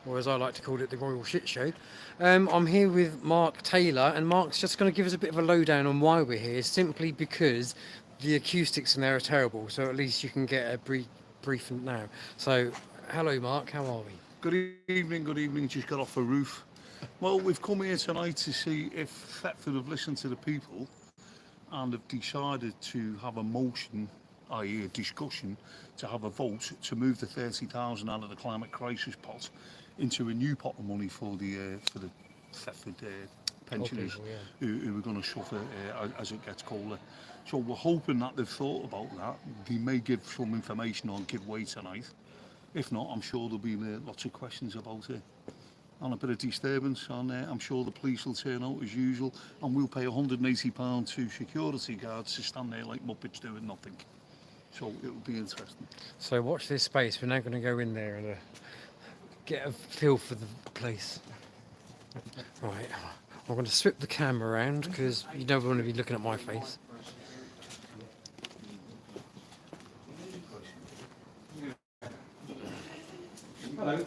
or as I like to call it, the Royal Shit Show. I'm here with Mark Taylor, and Mark's just going to give us a bit of a lowdown on why we're here, simply because the acoustics in there are terrible, so at least you can get a brief now. So, hello Mark, how are we? Good evening, just got off a roof. Well, we've come here tonight to see if Thetford have listened to the people and have decided to have a motion, i.e. a discussion, to have a vote to move the 30,000 out of the climate crisis pot into a new pot of money for the Thetford pensioners People, yeah. who are going to suffer as it gets colder. So we're hoping that they've thought about that. They may give some information or give way tonight. If not, I'm sure there'll be lots of questions about it. And a bit of disturbance, and I'm sure the police will turn out as usual, and we'll pay £180 to security guards to stand there like Muppets doing nothing. So it'll be interesting. So watch this space, we're now going to go in there and get a feel for the place. Right, I'm going to swip the camera around because you don't want to be looking at my face. Hello.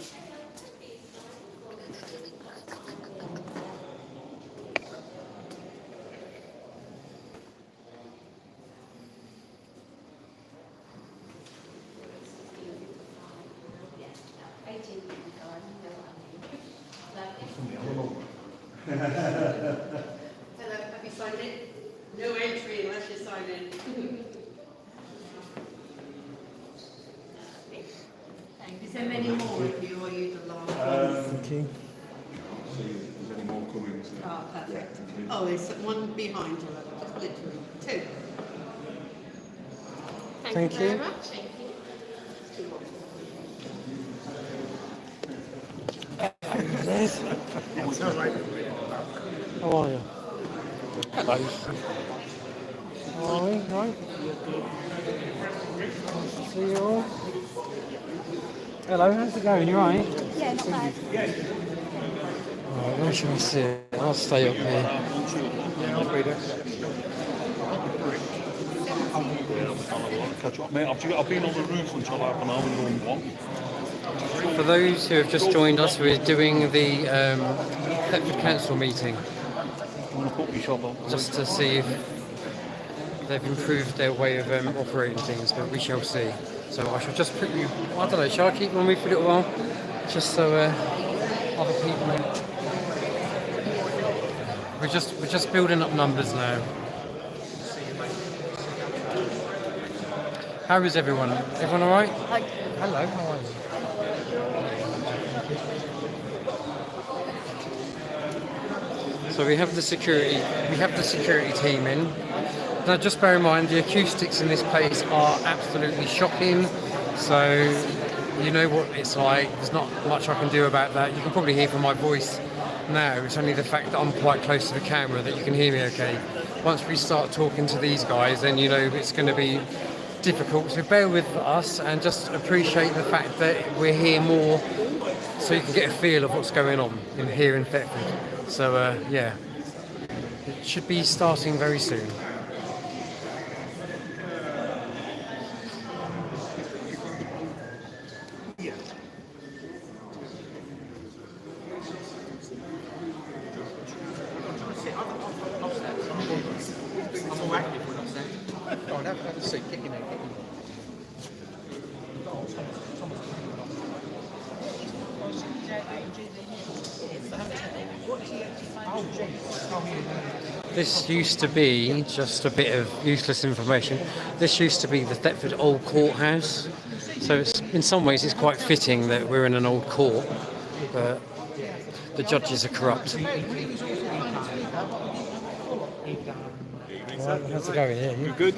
Hello, have you signed in? No entry unless you sign in. Is there many more of you, or are you the last one? Thank you. See if there's any more coming. Oh, perfect. Oh, there's one behind you, just literally two. Thank you very you. much. Thank you. Yes. How are you? Hello. How are we? Right? Nice to see you all. Hello, how's it going? You alright? Yeah, not bad. Alright, where shall we sit? I'll stay up here. Catch up, mate. I've been on the roof until half an hour and one. For those who have just joined us, we're doing the Thetford Council meeting, I'm going to put my shop up. just to see if they've improved their way of operating things, but we shall see. So I shall just put you, I don't know, shall I keep on with for a little while? Just so other people... We're just building up numbers now. How is everyone? Everyone alright? Hi. Hello, how are you? So we have the security team in. Now just bear in mind the acoustics in this place are absolutely shocking. So you know what it's like. There's not much I can do about that. You can probably hear from my voice now. It's only the fact that I'm quite close to the camera that you can hear me okay. Once we start talking to these guys, then you know it's going to be difficult. So bear with us and just appreciate the fact that we're here more, so you can get a feel of what's going on here in Thetford. So yeah, it should be starting very soon. This used to be, just a bit of useless information, this used to be the Thetford Old Courthouse. So it's, in some ways it's quite fitting that we're in an old court, but the judges are corrupt. Well, how's it going? Yeah, you Good.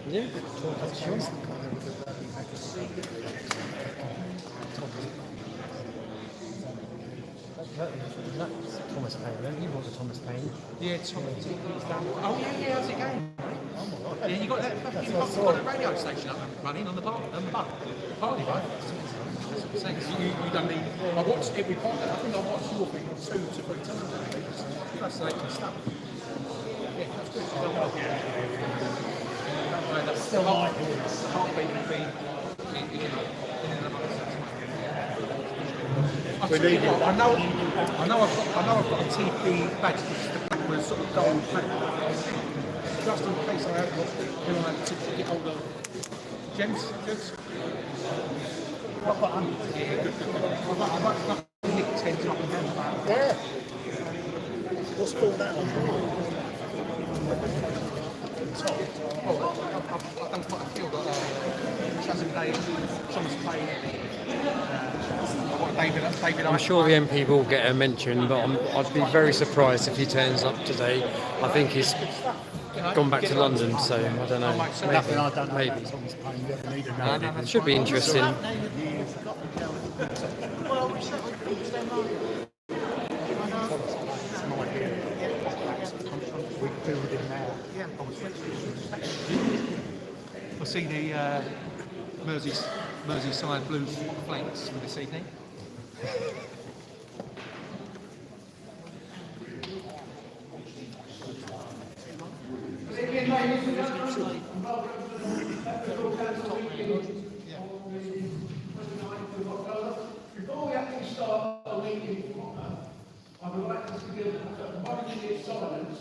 Yeah, sure. That's Thomas Paine, don't you? Was it Thomas Paine? Yeah, Thomas. Oh, yeah, how's it going? Oh my God. Yeah, you got that fucking got that radio station up and running on the bar, party, right? Thanks. You done the. I watched every part. I think I watched your thing 2 to 3 times. It's fascinating stuff. Yeah, that's good. Still like the heartbeat will be, in and amongst that. I know I've got a TP badge, which is the backwards sort of gold pattern. Just in case I have got, when I have to get hold of gems. Yeah, good. I'd like to nick 10 up and down. Yeah. What's called that one? I've done quite a few. I've got Shazam Day, Thomas Payne. David, I'm sure the MP will get a mention, but I'd be very surprised if he turns up today. I think he's gone back to London, so I don't know. Maybe. It should be interesting. We'll see the Merseyside Blues flanks for this evening. Before we actually start the meeting, I would like us to give a momentary of silence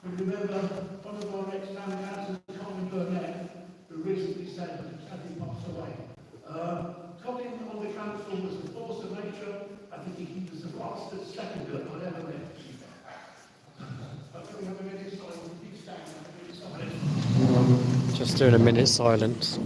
and remember one of our ex-town councillors, Colin Burnett, who recently sadly passed away. Colin on the council was a force of nature. I think he was the fastest seconder I've ever met. Can we have a minute silence? Please stand and have a minute silence. Just doing a minute silence.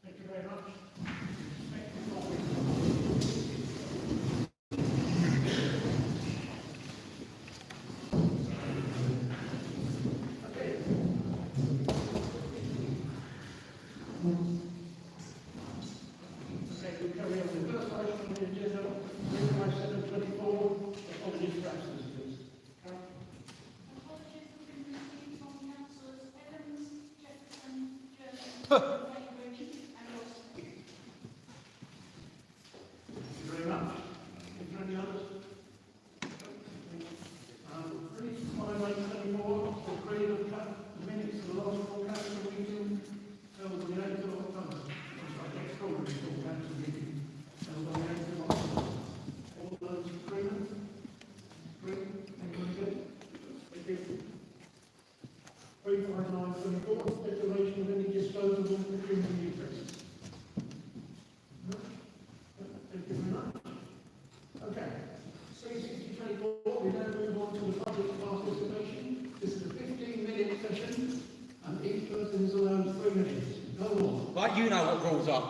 Thank you very much. Declaration of any disposable human interests. Thank you very much. Okay. 36024, we now move on to the public participation. This is a 15-minute session, and each person is allowed 3 minutes. Go on. Right, you know what rules are.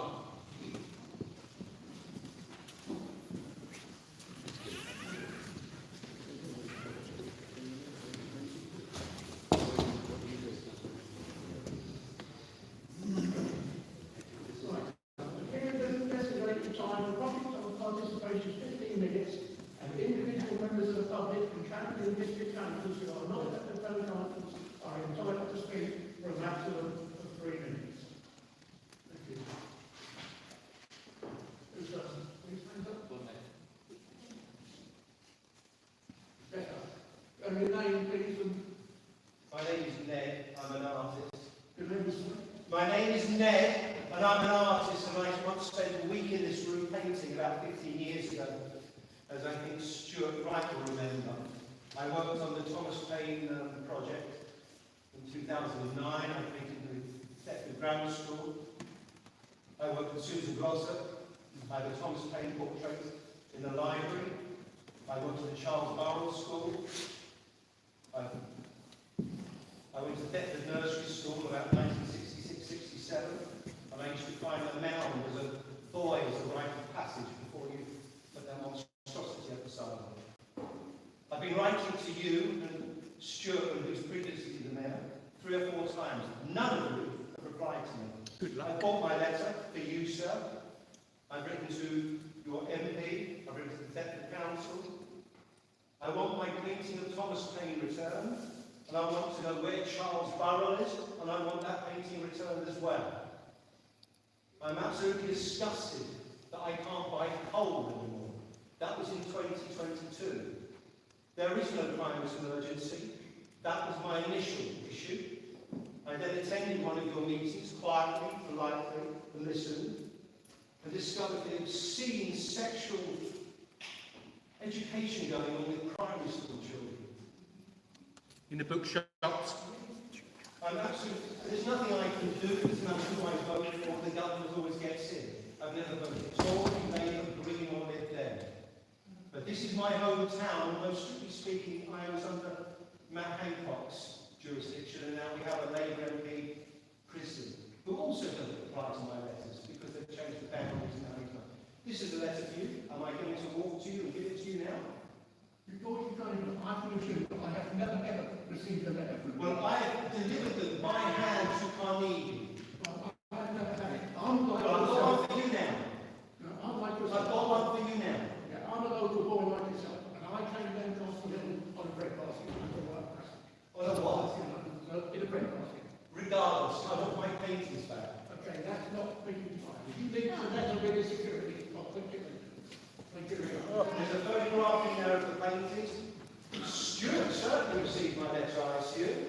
My name is Ned, and I'm an artist, and I once spent a week in this room painting about 15 years ago, as I think Stuart Wright will remember. I worked on the Thomas Paine project in 2009. I painted the Thetford Grammar School. I worked with Susan Glossop by the Thomas Paine portrait in the library. I went to the Charles Burrell School. I went to Thetford Nursery School about 1966-67, and I used to find that mound as a boy as a rite of passage before you put that monstrosity at the side of it. I've been writing to you and Stuart, who's previously the mayor, 3 or 4 times. None of you have replied to me. Good luck. I bought my letter for you, sir. I've written to your MP. I've written to the Thetford Council. I want my painting of Thomas Paine returned, and I want to know where Charles Burrell is, and I want that painting returned as well. I'm absolutely disgusted that I can't buy coal anymore. That was in 2022. There is no climate emergency. That was my initial issue. I then attended one of your meetings, quietly, politely, and listened, and discovered the obscene sexual education going on with primary school children. In the bookshops. I'm absolutely, there's nothing I can do, there's nothing I vote for, the government always gets in. I've never voted Tory, Labour, Green or Lib Dem. But this is my hometown, and most strictly speaking, I was under Matt Hancock's jurisdiction, and now we have a Labour MP, Kristofer, who also doesn't reply to my letters because they've changed the boundaries now. This is a letter for you. Am I going to walk to you and give it to you now? Before you go in, I can assure you that I have never ever received a letter from you. Well, I have delivered them by hand to Carnegie. I've never had it. I'm like Well, I've got one for you now. I'm like I've yourself. got one for you now. Yeah, I'm a local boy like yourself, and I came down across the hill on a bread basket. On a what? In a bread basket. Regardless, I want my paintings back. Okay, that's not being fine. If you need to letter with the security, I'll think it. Thank you very much. There's a photograph in there of the paintings. Stuart certainly received my letter, I assume.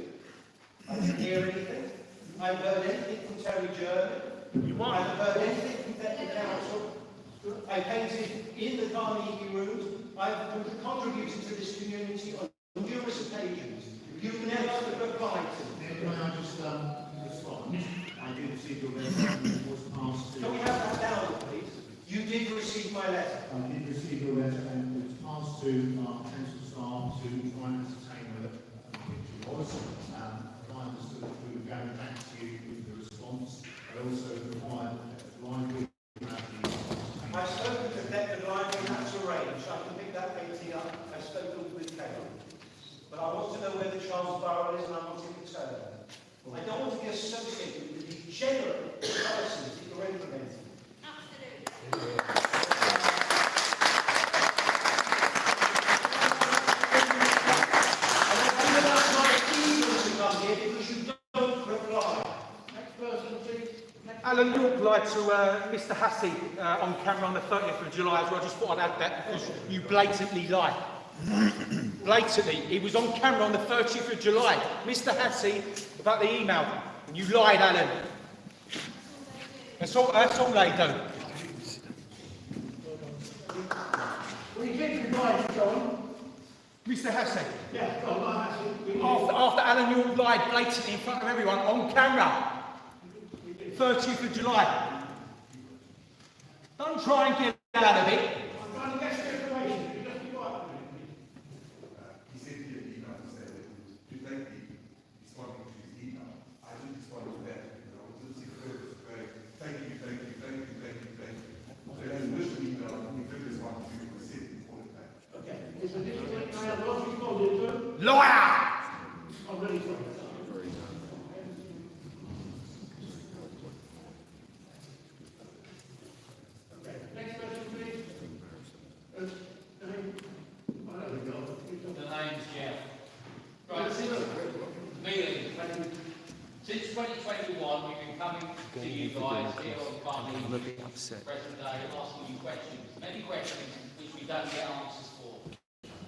I didn't hear anything. I haven't heard anything from Terry Jervin. I haven't heard anything from Thetford Council. I painted in the Carnegie rooms. I've contributed to this community on numerous occasions. You've never replied to me. Can I just respond? I did receive your letter and it was passed to... Can we have that down, please? You did receive my letter. I did receive your letter and it was passed to our council staff to try and ascertain whether the picture was. I understood that we were going back to you with the response. I also required the library to have the... I've spoken to Thetford Library, that's arranged. I can pick that painting up. I've spoken with Kate. But I want to know where the Charles Burrell is and I want it returned. I don't want to be associated with the degenerate policies that you're implementing. Alan York lied to Mr. Hussey on camera on the 30th of July as well. I just thought I'd add that because you blatantly lied. Blatantly. He was on camera on the 30th of July. Mr. Hussey, about the email. And you lied, Alan. That's all they do. Well, you did reply, John. Mr. Hussey. Yeah, John, I actually... After Alan York lied blatantly in front of everyone on camera. 30th of July. Don't try and get out of it. I'm trying to get some information. You just be quiet. He sent me an email to say that he was directly responding to his email. I didn't respond to that because I was listening to it. Thank you. So that's the email. We could respond to you. We sent it all the time. Okay. Is there anything I have not responded to? Liar! I'm really sorry. Okay. Next question, please. The name's Jeff. Right, since 2021, we've been coming to you guys here on Carnegie present day asking you questions, many questions which we don't get answers for.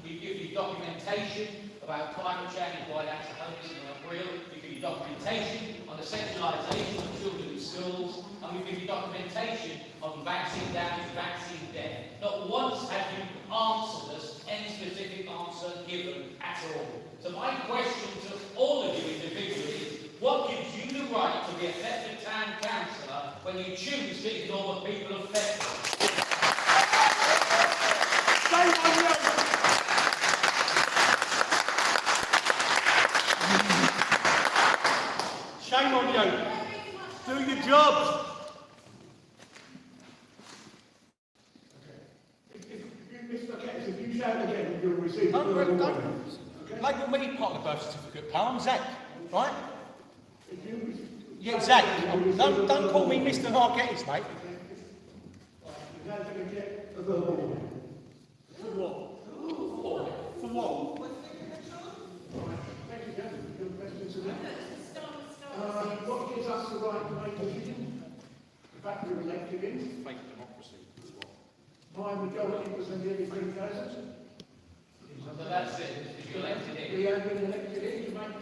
We give you documentation about climate change, why that's hopeless and unreal. We give you documentation on the sexualisation of children in schools, and we give you documentation on vaccine damage, vaccine death. Not once have you answered us any specific answer given at all. So my question to all of you individually is, what gives you the right to be elected town councillor when you choose to ignore the people affected? Shame on you. Do your job. Mr. Ketts, if you shout again, you'll receive a verbal warning. Label me part of the birth certificate, pal. I'm Zach, right? If you Yeah, Zach. Don't call me Mr. Nargettis, mate. You're now going to get a verbal warning. For what? For what? Right, thank you, gentlemen. Your questions to that? What gives us the right to make decisions? The fact we're elected in? Fake democracy as well. My majority was nearly 3,000. So that's it. If you're elected in. We have been elected in to make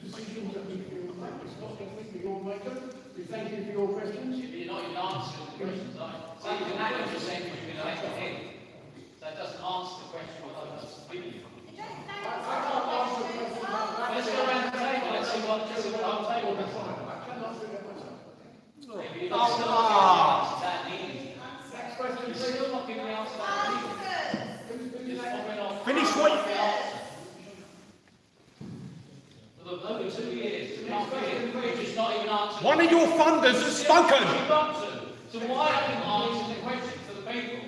decisions that we feel make. It's not that we all make them. We thank you for your questions. You're not even answering the questions, are you? So you can act as saying you've been elected in. That doesn't answer the question what I was giving you. I can't answer the question about that. Let's go around the table. Let's see what our table That's is. fine. I cannot do that myself. Maybe you're not still not giving the answer that easy. Next question, You're please. still not giving the answer that easy. Just following on. Finish what you... For over 2 years, 2.5 years, you're just not even answering. One of your funders has spoken. You've got to. So why are you answering the question to the people?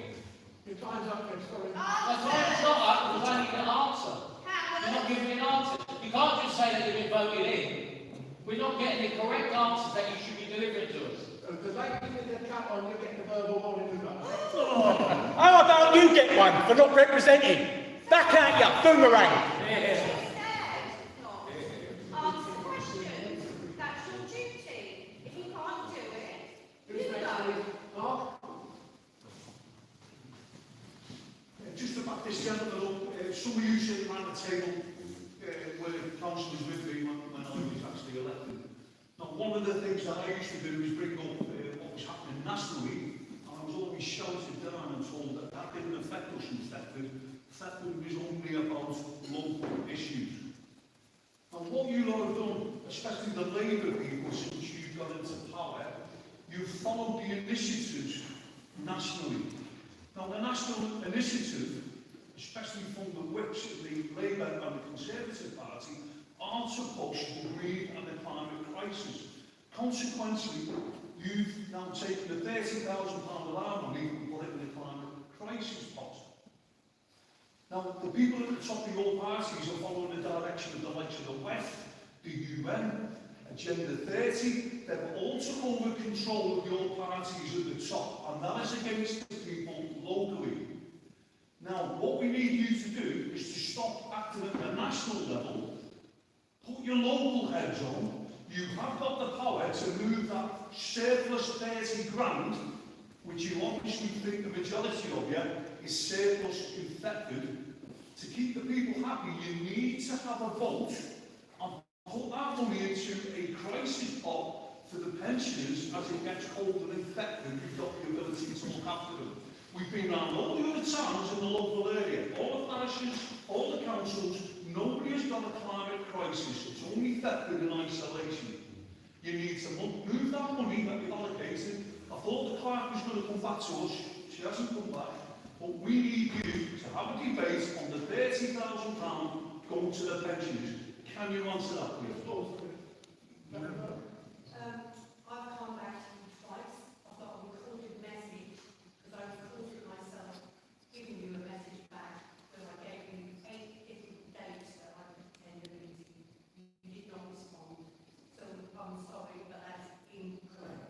Your time's up, then. Sorry. My time's not up because I need an answer. You're not giving me an answer. You can't just say that you've been voted in. We're not getting the correct answers that you should be delivering to us. The lady with the cap on, you're getting a verbal warning as well. How about you get one for not representing? Back at ya, boomerang. Answer questions. That's your duty. If you can't do it, Who's you next, go. please? Mark? Just to back this gentleman up, some of you sitting around the table were councillors with me when I was actually elected. Now, one of the things that I used to do is bring up what was happening nationally, and I was always shouted down and told that that didn't affect us in Thetford. Thetford was only about local issues. And what you lot have done, especially the Labour people since you got into power, you've followed the initiatives nationally. Now, the national initiative, especially from the whips of the Labour and the Conservative Party, aren't supposed to agree on the climate crisis. Consequently, you've now taken the £30,000 of our money and put it in the climate crisis pot. Now, the people at the top of your parties are following the direction of the likes of the WEF, the UN, Agenda 30. They've all took over control of your parties at the top, and that is against the people locally. Now, what we need you to do is to stop acting at the national level, put your local heads on. You have got the power to move that surplus 30 grand, which you obviously think the majority of you is surplus in Thetford. To keep the people happy, you need to have a vote and put that money into a crisis pot for the pensioners as it gets colder in Thetford. You've got the ability to look after them. We've been around all the other towns in the local area, all the parishes, all the councils. Nobody has got a climate crisis. It's only Thetford in isolation. You need to move that money that we've allocated. I thought the clerk was going to come back to us. She hasn't come back. But we need you to have a debate on the £30,000 going to the pensioners. Can you answer that, please? I've come back to you twice. I've got a recorded message, because I recorded myself giving you a message back, that I gave you 8 different dates that I could attend a meeting. You did not respond. So I'm sorry, but that's incorrect.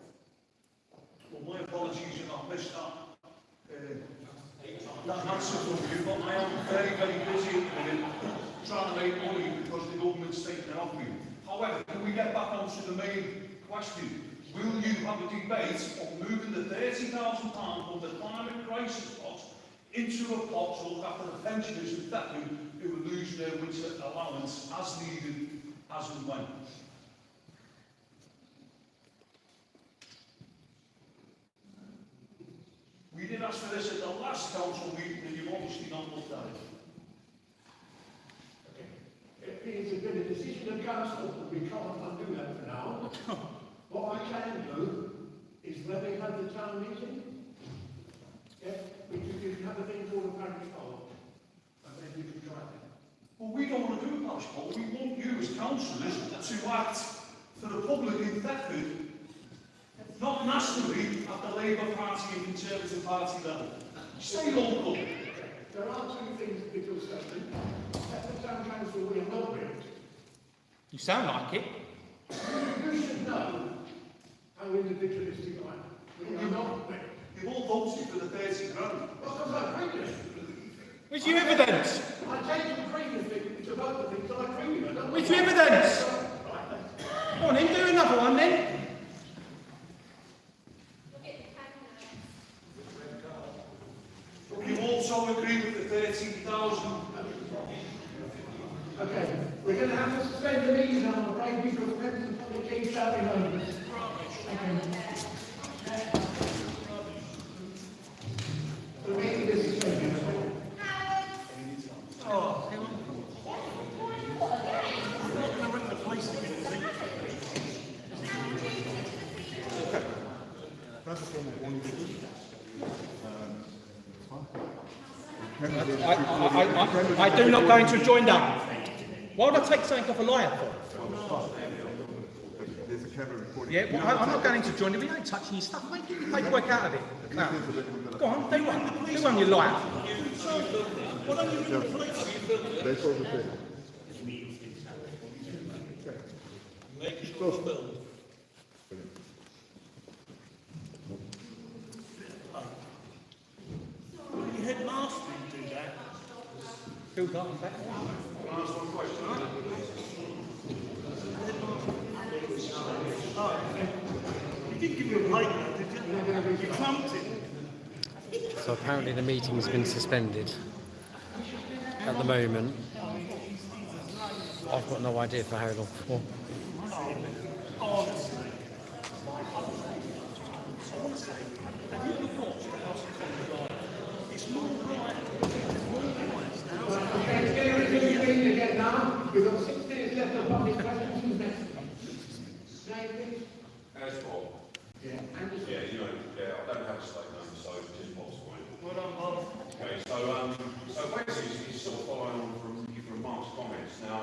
Well, my apologies if I missed that. That answer from you, but I am very, very busy at the minute trying to make money because the government's taking it off me. However, can we get back onto the main question? Will you have a debate on moving the £30,000 from the climate crisis pot into a pot to look after the pensioners in Thetford who will lose their winter allowance as needed, as and when. We did ask for this at the last council meeting and you've obviously not looked at it. It's been a decision of council, we can't undo that for now. What I can do is when we have the town meeting, we can have a thing called a parish poll, and then we can try that. Well, we don't want to do a parish poll. We want you as councillors to act for the public in Thetford, not nationally at the Labour Party and Conservative Party level. Stay local. There are two things we do something. At the town council, we are not rigged. You sound like it. You should know how individualistic I am. We are not rigged. You've all voted for the 30 grand. Well, because I agree with it. Where's your evidence? I take to agree with things, to vote for things I agree with. Where's your evidence? Go on then, do another one then. You also agree with the 13,000. Okay, we're going to have to suspend the meeting, I'm afraid, because members of the public keep shouting over us. The meeting is suspended. That's a form of one I do not go into a joined up. Why would I take something off a liar for? There's a camera recording. Yeah, well, I'm not going into joined up. We ain't touching your stuff, mate. Get your paperwork out of it. No. Go on, do one. Do one, you liar. That's all the thing. The headmaster didn't do that. Phil Garton back. He didn't give you a break, did you? You clumped it. So apparently the meeting has been suspended at the moment. I've got no idea for how long for. Again now, we've got 6 minutes left of public questions. Who's next? David? As Bob. Yeah. Yeah, you know, I don't have a statement, so just Bob's point. Well done, Bob. Okay, so basically it's sort of following on from Mark's comments. Now,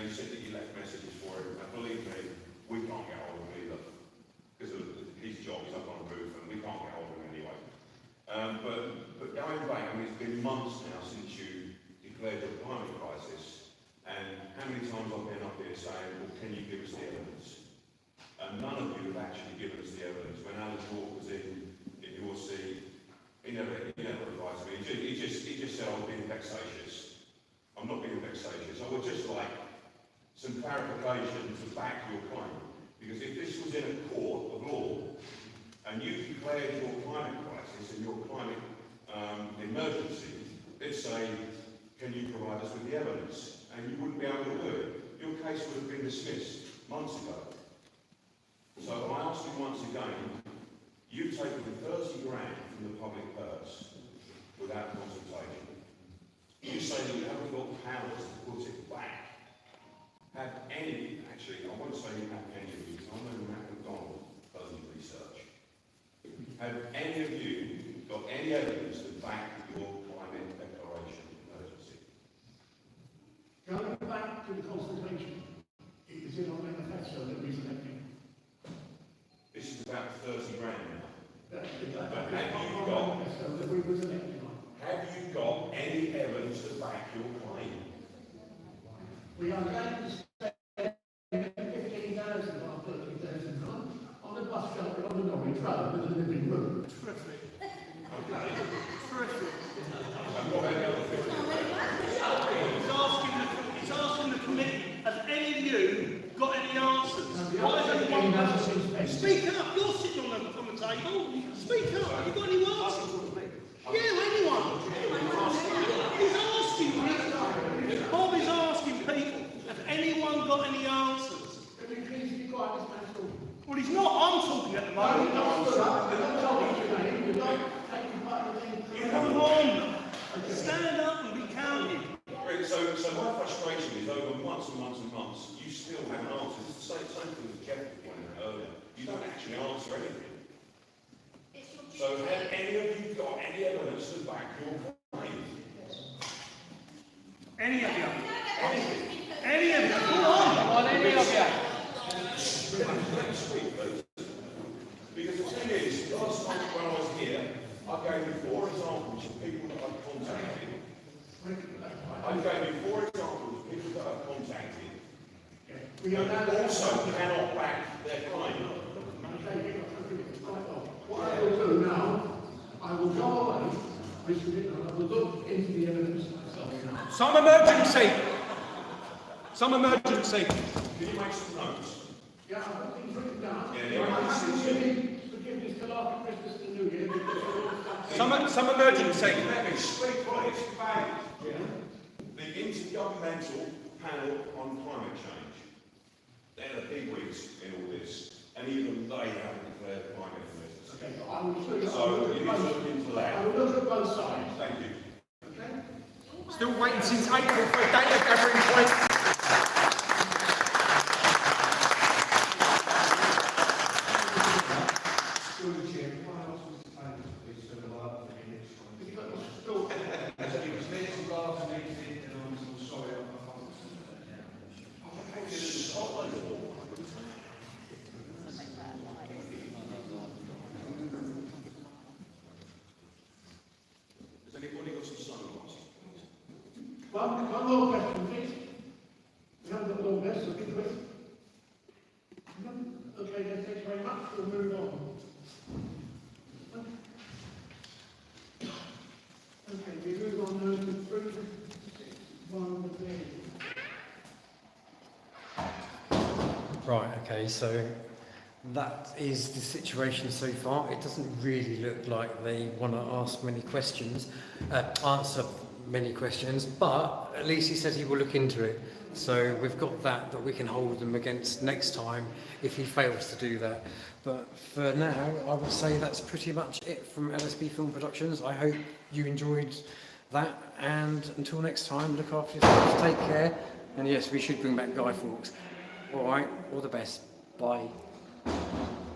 you said that you left messages for him, and believe me, we can't get hold of him either. Because of his job, he's up on a roof, and we can't get hold of him anyway. But going back, I mean, it's been months now since you declared the climate crisis, and how many times I've been up here saying, well, can you give us the evidence? And none of you have actually given us the evidence. When Alan York was in your seat, he never advised me. He just said I was being vexatious. I'm not being vexatious. I would just like some clarification to back your claim. Because if this was in a court of law, and you declared your climate crisis and your climate emergency, they'd say, can you provide us with the evidence? And you wouldn't be able to do it. Your case would have been dismissed months ago. So I ask you once again, you've taken 30 grand from the public purse without consultation. You say that you haven't got powers to put it back. Have any, actually, I won't say you have any of you, because I know Matt McDonald does his research. Have any of you got any evidence to back your climate declaration emergency? Going back to the consultation, it is in our manifesto that we're selecting. This is about 30 grand now. Have you got any evidence to back your claim? We are going to spend 15,000 or 30,000 on the bus shelter on the Norwich Road as a living room. Terrific. Okay. Terrific. And what about the other 50? He's asking the committee, has any of you got any answers? Why is only one person? Speak up, you're sitting on the table. Speak up, have you got any answers? Yeah, anyone. Bob is asking people, has anyone got any answers? Can you please be quiet, this man's talking? Well, he's not. I'm talking at the moment. You come on. Stand up and be counted. Right, so my frustration is over months and months and months, you still haven't answered. It's the same thing as Jeff pointed out earlier. You don't actually answer anything. So have any of you got any evidence to back your claim? Any of you? Any of you? Come on, any of you? Next week, please. Because the thing is, last month when I was here, I gave you 4 examples of people that I've contacted. I gave you 4 examples of people that I've contacted. That also cannot back their claim. What I will do now, I will go away, I will look into the evidence myself now. Some emergency! Some emergency! Can you make some notes? Yeah, I've got things written down. Yeah, I have to forgive this till after Christmas and New Year because we're all stuck. Some emergency! Let me speak, please. The Intergovernmental Panel on Climate Change. They're the bigwigs in all this, and even they haven't declared climate emergency. Okay, I will look at So you need to look into that. I will look at both sides. Thank you. Okay? Still waiting since April for a data gathering point. Has anybody got some sunglasses? One more question, please. We haven't got long left, so be quick. Okay, then, thanks very much. We'll move on. Okay, we move on now to 3, 1, Right, okay, so that is the situation so far. It doesn't really look like they want to ask many questions, answer many questions, but at least he said he will look into it. So we've got that we can hold them against next time if he fails to do that. But for now, I would say that's pretty much it from LSB Film Productions. I hope you enjoyed that, and until next time, look after yourselves, take care, and yes, we should bring back Guy Fawkes. All right, all the best. Bye.